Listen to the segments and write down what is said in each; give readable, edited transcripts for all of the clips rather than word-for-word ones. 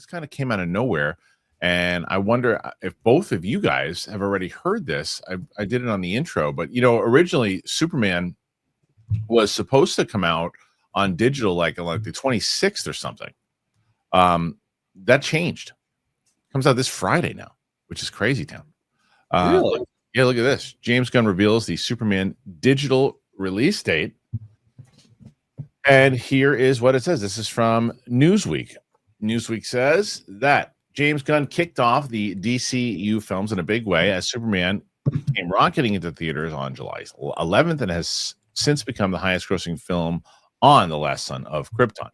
this kind of came out of nowhere. And I wonder if both of you guys have already heard this. I did it on the intro, but originally Superman was supposed to come out on digital like the 26th or something. That changed. Comes out this Friday now, which is crazy town. Really? Yeah, look at this. James Gunn reveals the Superman digital release date. And here is what it says. This is from Newsweek. Newsweek says that James Gunn kicked off the DCU films in a big way as Superman came rocketing into theaters on July 11th and has since become the highest grossing film on The Last Son of Krypton.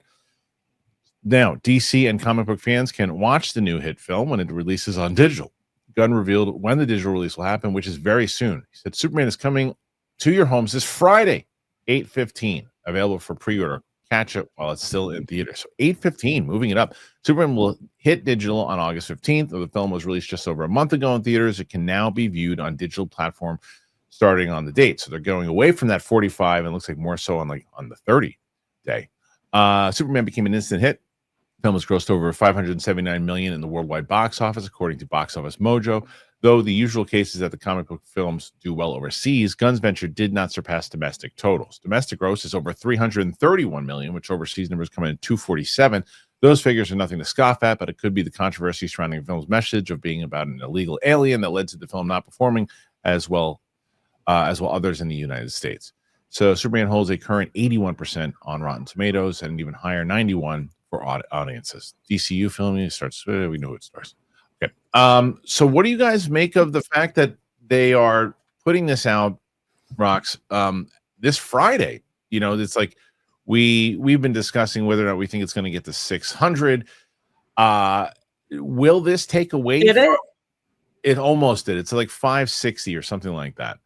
Now, DC and comic book fans can watch the new hit film when it releases on digital. Gunn revealed when the digital release will happen, which is very soon. He said Superman is coming to your homes this Friday, 8/15, available for pre-order. Catch it while it's still in theaters. So 8/15, moving it up. Superman will hit digital on August 15th. The film was released just over a month ago in theaters. It can now be viewed on digital platform starting on the date. So they're going away from that 45 and looks like more so on the 30 day. Superman became an instant hit. The film has grossed over $579 million in the worldwide box office, according to Box Office Mojo. Though the usual case is that the comic book films do well overseas, Gunn's venture did not surpass domestic totals. Domestic gross is over $331 million, which overseas numbers come in at $247. Those figures are nothing to scoff at, but it could be the controversy surrounding the film's message of being about an illegal alien that led to the film not performing as well others in the United States. So Superman holds a current 81% on Rotten Tomatoes and an even higher 91% for audiences. DCU filming starts. We know it starts. Okay. So what do you guys make of the fact that they are putting this out, Rox, this Friday? It's like we've been discussing whether or not we think it's going to get to 600. Will this take away? It almost did. It's like 560 or something like that.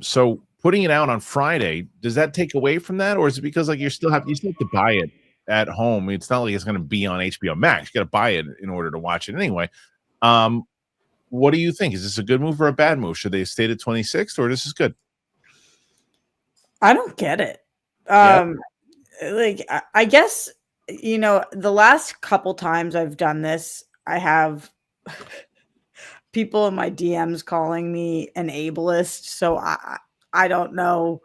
So putting it out on Friday, does that take away from that, or is it because like you still have to buy it at home? It's not like it's going to be on HBO Max. You got to buy it in order to watch it anyway. What do you think? Is this a good move or a bad move? Should they have stayed at 26th, or this is good? I don't get it. Like, I guess, the last couple times I've done this, I have people in my DMs calling me an ableist. So I don't know.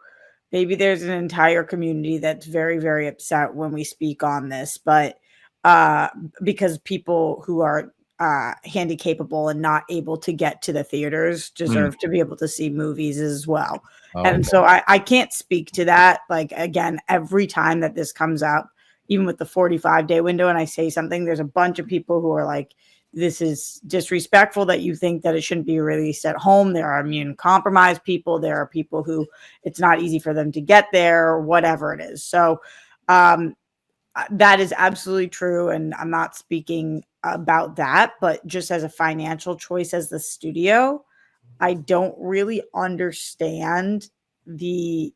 Maybe there's an entire community that's very, very upset when we speak on this, but because people who are handy capable and not able to get to the theaters deserve to be able to see movies as well. And so I can't speak to that. Like, again, every time that this comes up, even with the 45-day window, and I say something, there's a bunch of people who are like, this is disrespectful that you think that it shouldn't be released at home. There are immune compromised people. There are people who it's not easy for them to get there, or whatever it is. So that is absolutely true. And I'm not speaking about that, but just as a financial choice as the studio, I don't really understand the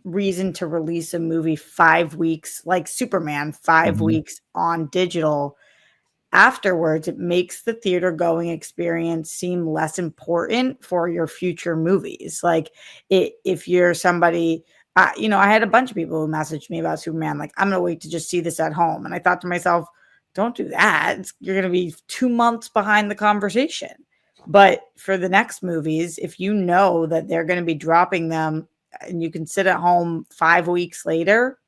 reason to release a movie 5 weeks, like Superman, 5 weeks on digital. Afterwards, it makes the theater going experience seem less important for your future movies. Like if you're somebody, I had a bunch of people who messaged me about Superman, like, I'm going to wait to just see this at home. And I thought to myself, don't do that. You're going to be 2 months behind the conversation. But for the next movies, if you know that they're going to be dropping them and you can sit at home 5 weeks later,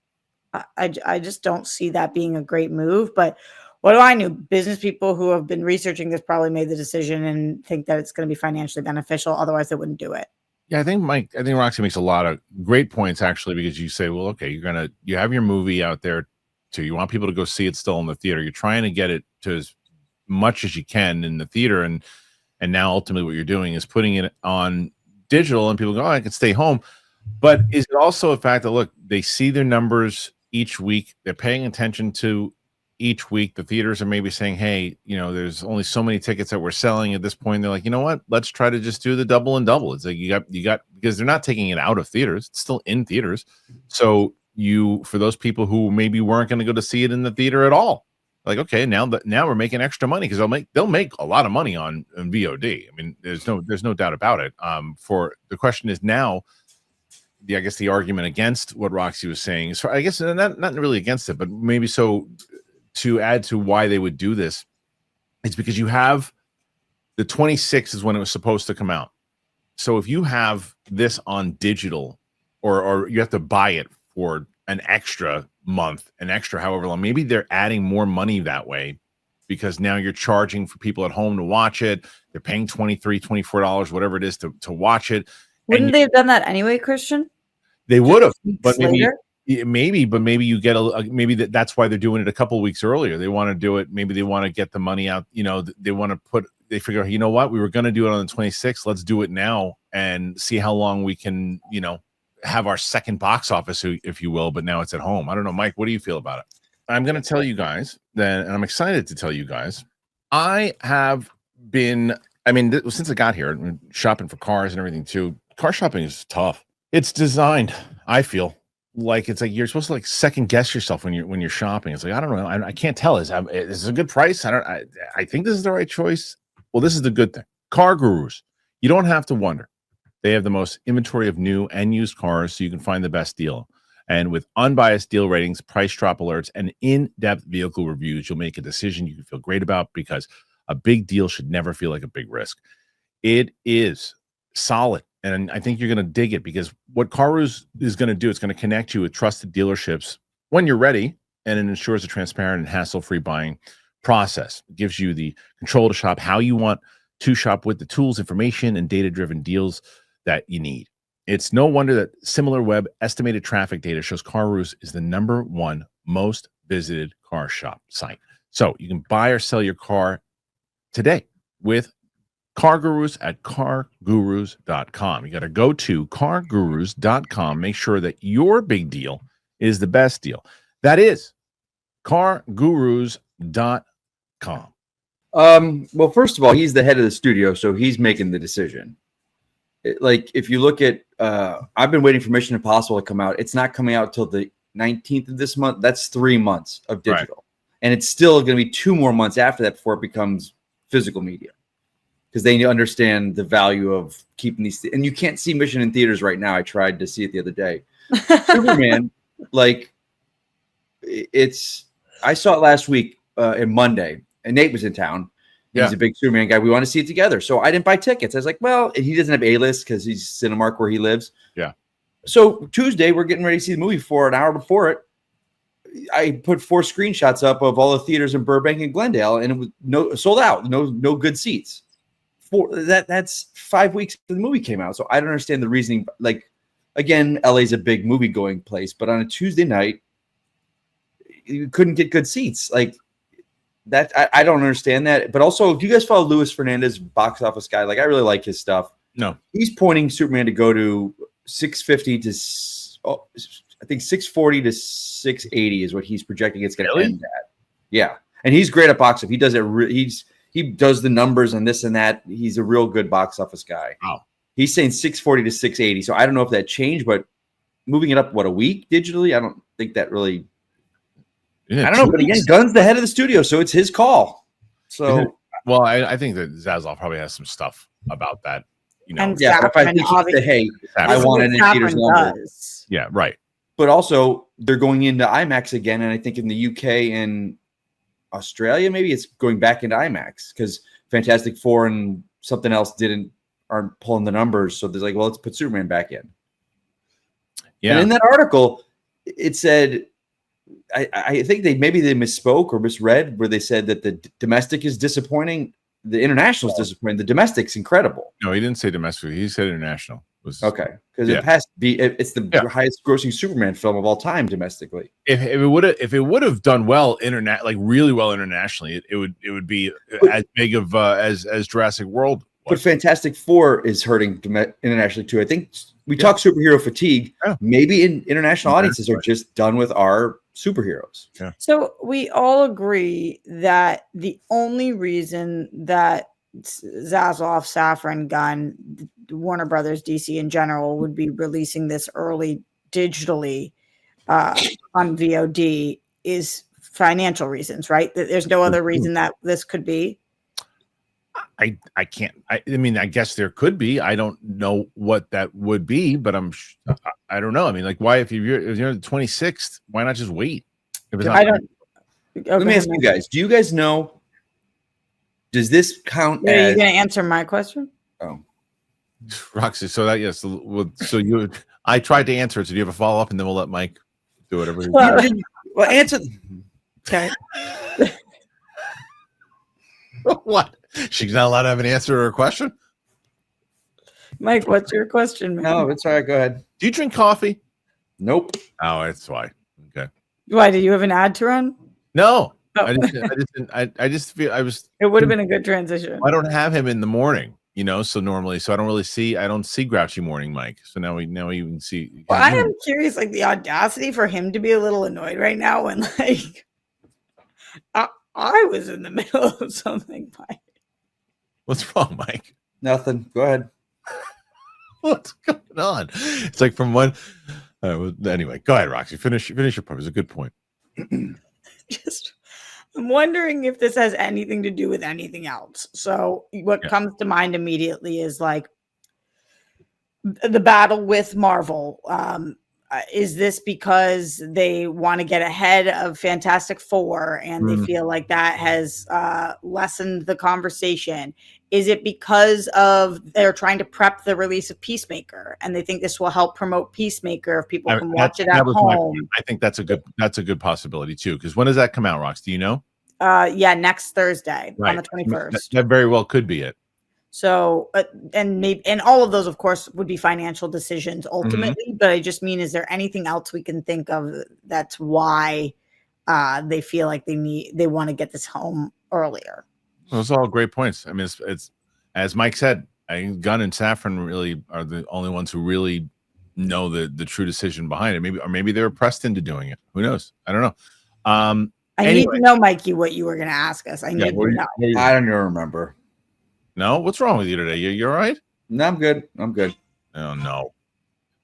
I just don't see that being a great move. But what do I know? Business people who have been researching this probably made the decision and think that it's going to be financially beneficial. Otherwise, they wouldn't do it. Yeah, I think Roxy makes a lot of great points, actually, because you say, well, okay, you have your movie out there too. You want people to go see it still in the theater. You're trying to get it to as much as you can in the theater. And now ultimately what you're doing is putting it on digital and people go, oh, I can stay home. But is it also a fact that, look, they see their numbers each week. They're paying attention to each week. The theaters are maybe saying, hey, there's only so many tickets that we're selling at this point. They're like, you know what? Let's try to just do the double and double. It's like you got because they're not taking it out of theaters. It's still in theaters. So for those people who maybe weren't going to go to see it in the theater at all, like, okay, now we're making extra money because they'll make a lot of money on VOD. I mean, there's no doubt about it. For the question is now, I guess the argument against what Roxy was saying is, I guess not really against it, but maybe so to add to why they would do this, it's because you have the 26th is when it was supposed to come out. So if you have this on digital, or you have to buy it for an extra month, an extra however long, maybe they're adding more money that way because now you're charging for people at home to watch it. They're paying $23, $24, whatever it is to watch it. Wouldn't they have done that anyway, Kristian? They would have, but later? maybe you get maybe that's why they're doing it a couple of weeks earlier. They want to do it. Maybe they want to get the money out. You know, they figure, you know what, we were going to do it on the 26th. Let's do it now and see how long we can, you know, have our second box office, if you will. But now it's at home. I don't know, Mike, what do you feel about it? I'm going to tell you guys then, and I'm excited to tell you guys. I have been, since I got here, shopping for cars and everything too. Car shopping is tough. It's designed, I feel like it's like you're supposed to like second guess yourself when you're shopping. It's like, I don't know, I can't tell. Is this a good price? I think this is the right choice. Well, this is the good thing. CarGurus. You don't have to wonder. They have the most inventory of new and used cars, so you can find the best deal. And with unbiased deal ratings, price drop alerts, and in-depth vehicle reviews, you'll make a decision you can feel great about, because a big deal should never feel like a big risk. It is solid. And I think you're going to dig it, because what CarGurus is going to do, it's going to connect you with trusted dealerships when you're ready, and it ensures a transparent and hassle-free buying process. It gives you the control to shop how you want to shop, with the tools, information, and data-driven deals that you need. It's no wonder that SimilarWeb estimated traffic data shows CarGurus is the #1 most visited car shop site. So you can buy or sell your car today with CarGurus at CarGurus.com. You got to go to CarGurus.com. Make sure that your big deal is the best deal. That is CarGurus.com. Well, first of all, he's the head of the studio, so he's making the decision. Like, if you look at, I've been waiting for Mission Impossible to come out. It's not coming out till the 19th of this month. That's 3 months of digital. Right. And it's still going to be 2 more months after that before it becomes physical media, because they understand the value of keeping these. And you can't see Mission in theaters right now. I tried to see it the other day. Superman, like, I saw it last week and Monday, and Nate was in town. He's a big Superman guy. We want to see it together. So I didn't buy tickets. I was like, well, and he doesn't have A-list because he's Cinemark where he lives. Yeah. So Tuesday, we're getting ready to see the movie. For an hour before it, I put 4 screenshots up of all the theaters in Burbank and Glendale, and it was sold out. No good seats. That's 5 weeks after the movie came out. So I don't understand the reasoning. Like, again, LA's a big movie going place, but on a Tuesday night, you couldn't get good seats. Like, that I don't understand that. But also, do you guys follow Luis Fernandez, box office guy? Like, I really like his stuff. No, he's pointing Superman to go to 650 to, I think 640 to 680 is what he's projecting it's going to end at. Yeah, and he's great at box office. He does it. He does the numbers and this and that. He's a real good box office guy. Wow. He's saying 640 to 680. So I don't know if that changed, but moving it up a week digitally, I don't think that really. I don't know, but again, Gunn's the head of the studio, so it's his call. So, well, I think that Zaslav probably has some stuff about that, you know. And yeah, if I think he said, "Hey, I want it in theaters longer." Yeah, right. But also, they're going into IMAX again, and I think in the UK and Australia, maybe it's going back into IMAX because Fantastic Four and something else aren't pulling the numbers. So there's like, well, let's put Superman back in. Yeah. And in that article, it said. I think they misspoke or misread where they said that the domestic is disappointing. The international is disappointing. The domestic's incredible. No, he didn't say domestic. He said international. Okay, because it has to be. It's the highest grossing Superman film of all time domestically. If it would have done well like really well internationally, it would be as big of as Jurassic World. But Fantastic Four is hurting internationally too. I think we talk superhero fatigue. Yeah. Maybe international audiences are just done with our superheroes. Yeah. So we all agree that the only reason that Zaslav, Safran, Gunn, Warner Brothers, DC in general would be releasing this early digitally on VOD is financial reasons, right? There's no other reason that this could be. I can't. I mean, I guess there could be. I don't know what that would be, but I don't know. I mean, like, why if you're the 26th, why not just wait? I don't. Let me ask you guys. Do you guys know? Does this count Are as? you going to answer my question? Oh, Roxy. So that yes. So you. I tried to answer it. So do you have a follow up, and then we'll let Mike do whatever. Well, answer. Okay. What? She's not allowed to have an answer to her question. Mike, what's your question, man? No, it's all right. Go ahead. Do you drink coffee? Nope. Oh, that's why. Okay. Why, do you have an ad to run? No. Oh. I just feel I was. It would have been a good transition. I don't have him in the morning, so normally, I don't really see. I don't see Grouchy Morning Mike. So now we even see. Well, I am curious, like the audacity for him to be a little annoyed right now when like I was in the middle of something. Mike. What's wrong, Mike? Nothing. Go ahead. What's going on? It's like from one. Anyway, go ahead, Roxy. Finish your point. It was a good point. I'm wondering if this has anything to do with anything else. So what comes to mind immediately is like the battle with Marvel. Is this because they want to get ahead of Fantastic Four and they feel like that has lessened the conversation? Is it because of they're trying to prep the release of Peacemaker and they think this will help promote Peacemaker if people can watch it at home? I think that's a good possibility too. Because when does that come out, Rox? Do you know? Yeah, next Thursday on the 21st. That very well could be it. So, and all of those, of course, would be financial decisions ultimately. But I just mean, is there anything else we can think of that's why they feel like they want to get this home earlier? Those are all great points. I mean, it's as Mike said, I think Gunn and Safran really are the only ones who really know the true decision behind it. Maybe they were pressed into doing it. Who knows? I don't know. I need to know, Mikey, what you were going to ask us. I need to know. I don't even remember. No, what's wrong with you today? You're all right? No, I'm good. Oh no,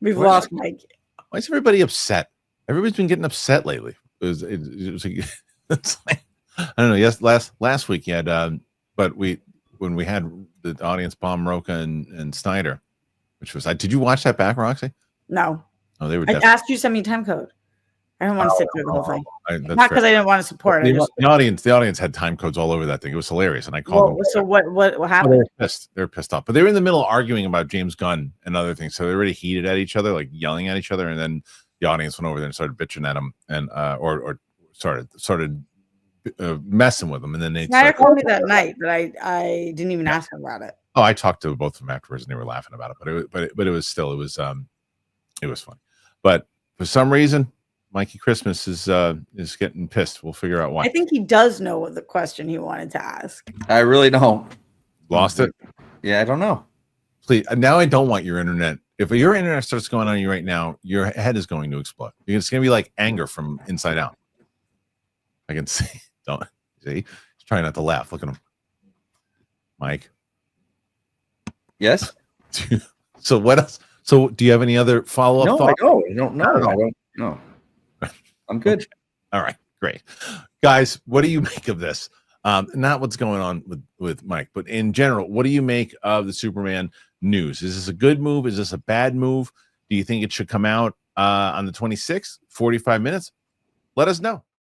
we've lost Mike. Why is everybody upset? Everybody's been getting upset lately. It was it's like, I don't know. Yes, last week you had, but when we had the audience bomb Roca and Snyder, which was did you watch that back, Roxy? No. Oh, they were. I asked you to send me time code. I don't want to sit through the whole thing. Not because I didn't want to support it. The audience had time codes all over that thing. It was hilarious, and I called them. So what happened? They were pissed off, but they were in the middle arguing about James Gunn and other things. So they already heated at each other, like yelling at each other, and then the audience went over there and started bitching at him, and or started messing with them, and then they called me that night, but I didn't even ask him about it. Oh, I talked to both of them afterwards, and they were laughing about it. But it was fun. But for some reason, Mikey Christmas is getting pissed. We'll figure out why. I think he does know what the question he wanted to ask. I really don't. Lost it? Yeah, I don't know. Please, now I don't want your internet. If your internet starts going on you right now, your head is going to explode. It's going to be like anger from inside out. I can see. Don't see? He's trying not to laugh. Look at him, Mike. Yes. So what else? So do you have any other follow-up? No, thoughts? I don't know. I don't know. I'm good. Okay. All right, great. Guys, what do you make of this? Not what's going on with Mike, but in general, what do you make of the Superman news? Is this a good move? Is this a bad move? Do you think it should come out on the 26th, 45 minutes? Let us know.